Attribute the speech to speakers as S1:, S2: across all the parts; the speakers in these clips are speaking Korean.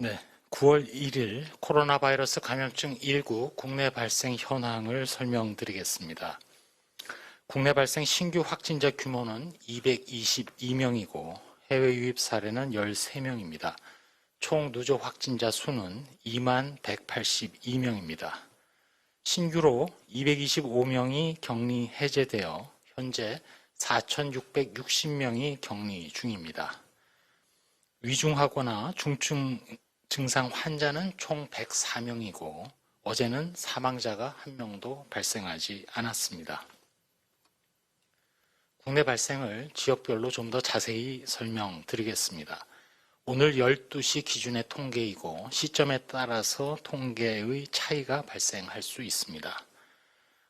S1: 네, 9월 1일 코로나 바이러스 감염증 19 국내 발생 현황을 설명드리겠습니다. 국내 발생 신규 확진자 규모는 222명이고 해외 유입 사례는 13명입니다. 총 누적 확진자 수는 2182명입니다. 신규로 225명이 격리 해제되어 현재 4660명이 격리 중입니다. 위중하거나 중증 증상 환자는 총 104명이고 어제는 사망자가 1명도 발생하지 않았습니다. 국내 발생을 지역별로 좀 더 자세히 설명드리겠습니다. 오늘 12시 기준의 통계이고 시점에 따라서 통계의 차이가 발생할 수 있습니다.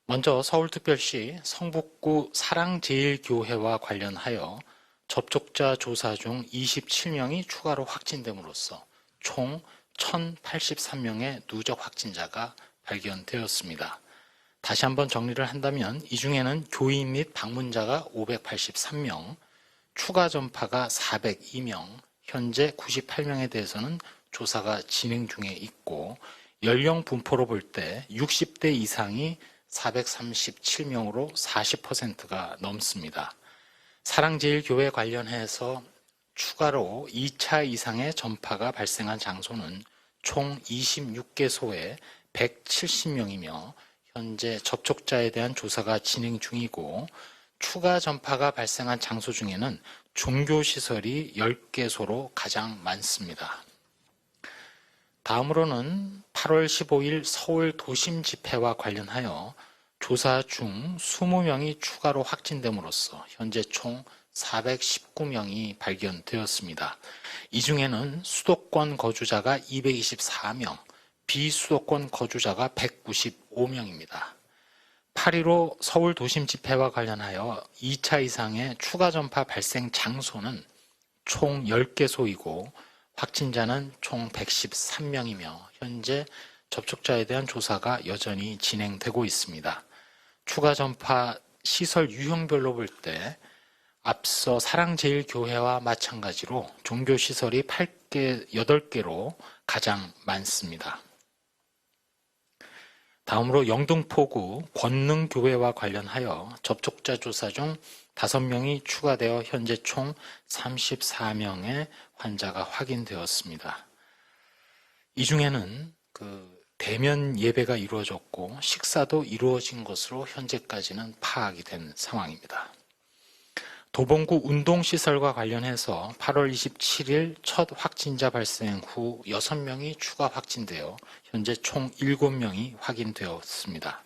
S1: 먼저 서울특별시 성북구 사랑제일교회와 관련하여 접촉자 조사 중 27명이 추가로 확진됨으로써 총 1083명의 누적 확진자가 발견되었습니다. 다시 한번 정리를 한다면 이 중에는 교인 및 방문자가 583명, 추가 전파가 402명, 현재 98명에 대해서는 조사가 진행 중에 있고 연령 분포로 볼 때 60대 이상이 437명으로 40%가 넘습니다. 사랑제일교회 관련해서 추가로 2차 이상의 전파가 발생한 장소는 총 26개소에 170명이며 현재 접촉자에 대한 조사가 진행 중이고 추가 전파가 발생한 장소 중에는 종교시설이 10개소로 가장 많습니다. 다음으로는 8월 15일 서울 도심 집회와 관련하여 조사 중 20명이 추가로 확진됨으로써 현재 총 419명이 발견되었습니다. 이 중에는 수도권 거주자가 224명, 비수도권 거주자가 195명입니다. 8.15 서울 도심 집회와 관련하여 2차 이상의 추가 전파 발생 장소는 총 10개소이고 확진자는 총 113명이며 현재 접촉자에 대한 조사가 여전히 진행되고 있습니다. 추가 전파 시설 유형별로 볼 때 앞서 사랑제일교회와 마찬가지로 종교시설이 8개로 가장 많습니다. 다음으로 영등포구 권능교회와 관련하여 접촉자 조사 중 5명이 추가되어 현재 총 34명의 환자가 확인되었습니다. 이 중에는 대면 예배가 이루어졌고 식사도 이루어진 것으로 현재까지는 파악이 된 상황입니다. 도봉구 운동시설과 관련해서 8월 27일 첫 확진자 발생 후 6명이 추가 확진되어 현재 총 7명이 확인되었습니다.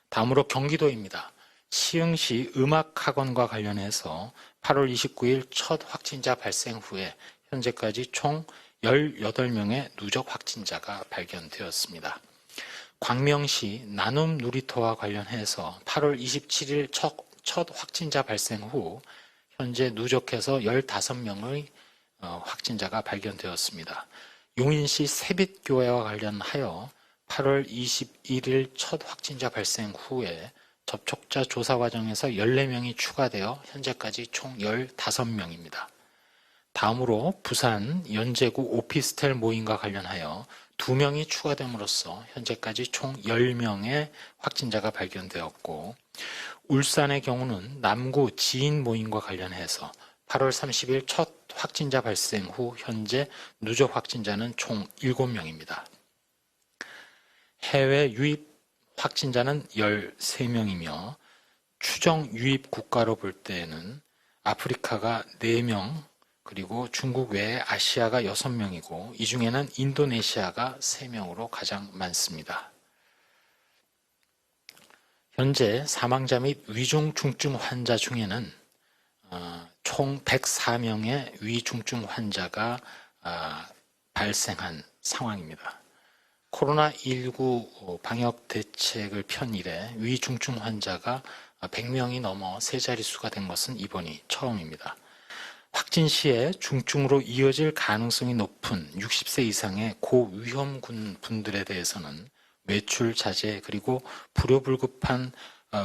S1: 다음으로 경기도입니다. 시흥시 음악학원과 관련해서 8월 29일 첫 확진자 발생 후에 현재까지 총 18명의 누적 확진자가 발견되었습니다. 광명시 나눔 놀이터와 관련해서 8월 27일 첫 확진자 발생 후 현재 누적해서 15명의 확진자가 발견되었습니다. 용인시 세빛교회와 관련하여 8월 21일 첫 확진자 발생 후에 접촉자 조사 과정에서 14명이 추가되어 현재까지 총 15명입니다. 다음으로 부산 연제구 오피스텔 모임과 관련하여 2명이 추가됨으로써 현재까지 총 10명의 확진자가 발견되었고 울산의 경우는 남구 지인 모임과 관련해서 8월 30일 첫 확진자 발생 후 현재 누적 확진자는 총 7명입니다. 해외 유입 확진자는 13명이며 추정 유입 국가로 볼 때에는 아프리카가 4명, 그리고 중국 외에 아시아가 6명이고 이 중에는 인도네시아가 3명으로 가장 많습니다. 현재 사망자 및 위중 중증 환자 중에는 총 104명의 위중증 환자가 발생한 상황입니다. 코로나19 방역 대책을 편 이래 위중증 환자가 100명이 넘어 세 자릿수가 된 것은 이번이 처음입니다. 확진 시에 중증으로 이어질 가능성이 높은 60세 이상의 고위험군 분들에 대해서는 외출 자제 그리고 불효불급한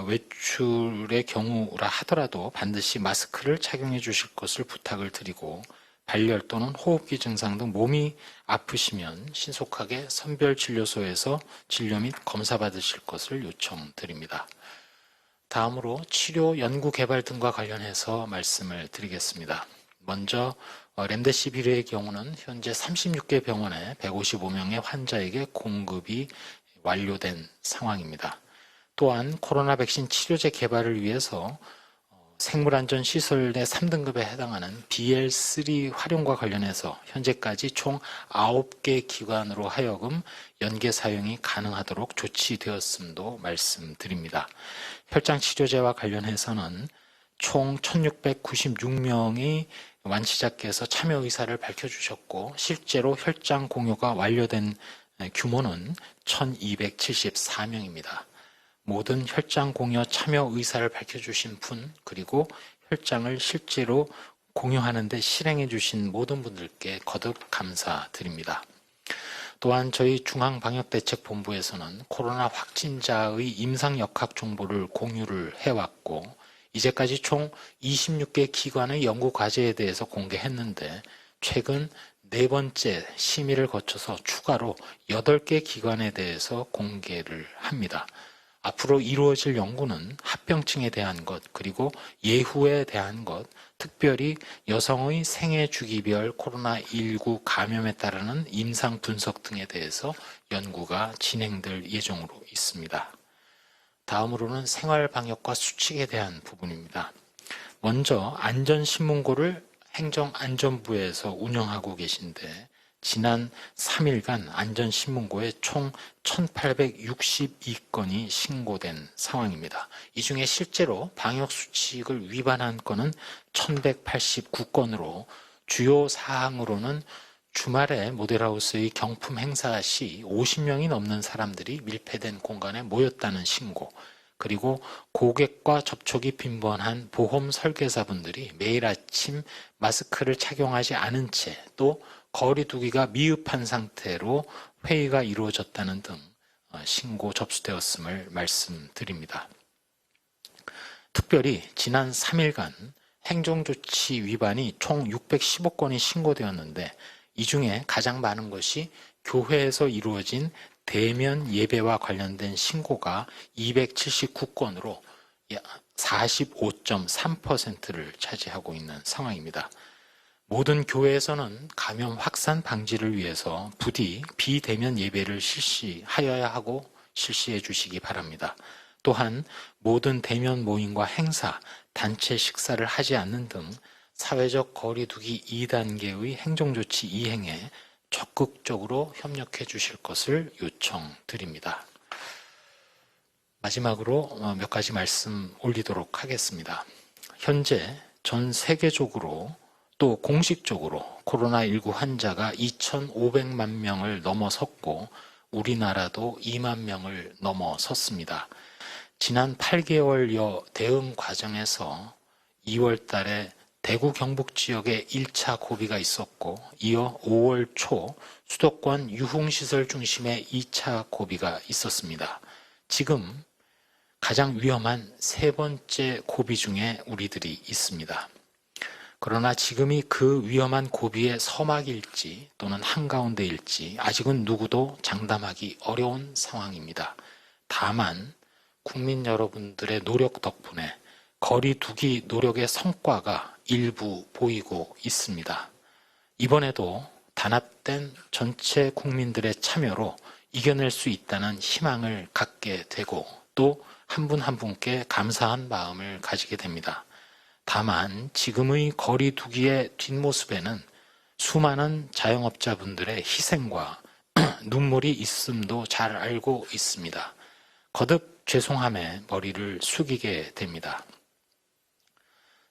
S1: 외출의 경우라 하더라도 반드시 마스크를 착용해 주실 것을 부탁을 드리고 발열 또는 호흡기 증상 등 몸이 아프시면 신속하게 선별진료소에서 진료 및 검사 받으실 것을 요청드립니다. 다음으로 치료, 연구, 개발 등과 관련해서 말씀을 드리겠습니다. 먼저 렘데시비르의 경우는 현재 36개 병원에 155명의 환자에게 공급이 완료된 상황입니다. 또한 코로나 백신 치료제 개발을 위해서 생물안전시설 내 3등급에 해당하는 BL3 활용과 관련해서 현재까지 총 9개 기관으로 하여금 연계 사용이 가능하도록 조치되었음도 말씀드립니다. 혈장치료제와 관련해서는 총 1696명이 완치자께서 참여 의사를 밝혀주셨고 실제로 혈장 공유가 완료된 규모는 1274명입니다. 모든 혈장 공유 참여 의사를 밝혀주신 분 그리고 혈장을 실제로 공유하는 데 실행해 주신 모든 분들께 거듭 감사드립니다. 또한 저희 중앙방역대책본부에서는 코로나 확진자의 임상역학 정보를 공유를 해왔고 이제까지 총 26개 기관의 연구과제에 대해서 공개했는데 최근 네 번째 심의를 거쳐서 추가로 8개 기관에 대해서 공개를 합니다. 앞으로 이루어질 연구는 합병증에 대한 것, 그리고 예후에 대한 것, 특별히 여성의 생애 주기별 코로나19 감염에 따르는 임상 분석 등에 대해서 연구가 진행될 예정으로 있습니다. 다음으로는 생활방역과 수칙에 대한 부분입니다. 먼저 안전신문고를 행정안전부에서 운영하고 계신데 지난 3일간 안전신문고에 총 1862건이 신고된 상황입니다. 이 중에 실제로 방역수칙을 위반한 건은 1189건으로 주요 사항으로는 주말에 모델하우스의 경품 행사 시 50명이 넘는 사람들이 밀폐된 공간에 모였다는 신고, 그리고 고객과 접촉이 빈번한 보험 설계사분들이 매일 아침 마스크를 착용하지 않은 채 또 거리 두기가 미흡한 상태로 회의가 이루어졌다는 등 신고 접수되었음을 말씀드립니다. 특별히 지난 3일간 행정조치 위반이 총 615건이 신고되었는데 이 중에 가장 많은 것이 교회에서 이루어진 대면 예배와 관련된 신고가 279건으로 45.3%를 차지하고 있는 상황입니다. 모든 교회에서는 감염 확산 방지를 위해서 부디 비대면 예배를 실시하여야 하고 실시해 주시기 바랍니다. 또한 모든 대면 모임과 행사, 단체 식사를 하지 않는 등 사회적 거리 두기 2단계의 행정조치 이행에 적극적으로 협력해 주실 것을 요청드립니다. 마지막으로 몇 가지 말씀 올리도록 하겠습니다. 현재 전 세계적으로 또 공식적으로 코로나19 환자가 2,500만 명을 넘어섰고 우리나라도 2만 명을 넘어섰습니다. 지난 8개월여 대응 과정에서 2월 달에 대구 경북 지역에 1차 고비가 있었고 이어 5월 초 수도권 유흥시설 중심의 2차 고비가 있었습니다. 지금 가장 위험한 세 번째 고비 중에 우리들이 있습니다. 그러나 지금이 그 위험한 고비의 서막일지 또는 한가운데일지 아직은 누구도 장담하기 어려운 상황입니다. 다만 국민 여러분들의 노력 덕분에 거리 두기 노력의 성과가 일부 보이고 있습니다. 이번에도 단합된 전체 국민들의 참여로 이겨낼 수 있다는 희망을 갖게 되고 또 한 분 한 분께 감사한 마음을 가지게 됩니다. 다만 지금의 거리 두기의 뒷모습에는 수많은 자영업자분들의 희생과 눈물이 있음도 잘 알고 있습니다. 거듭 죄송함에 머리를 숙이게 됩니다.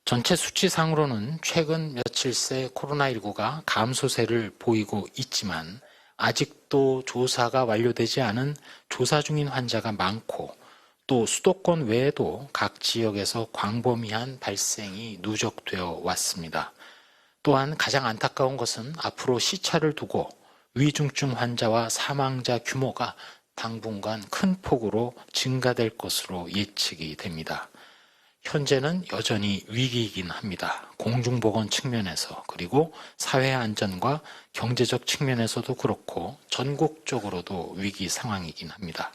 S1: 전체 수치상으로는 최근 며칠 새 코로나19가 감소세를 보이고 있지만 아직도 조사가 완료되지 않은 조사 중인 환자가 많고 또 수도권 외에도 각 지역에서 광범위한 발생이 누적되어 왔습니다. 또한 가장 안타까운 것은 앞으로 시차를 두고 위중증 환자와 사망자 규모가 당분간 큰 폭으로 증가될 것으로 예측이 됩니다. 현재는 여전히 위기이긴 합니다. 공중보건 측면에서, 그리고 사회 안전과 경제적 측면에서도 그렇고 전국적으로도 위기 상황이긴 합니다.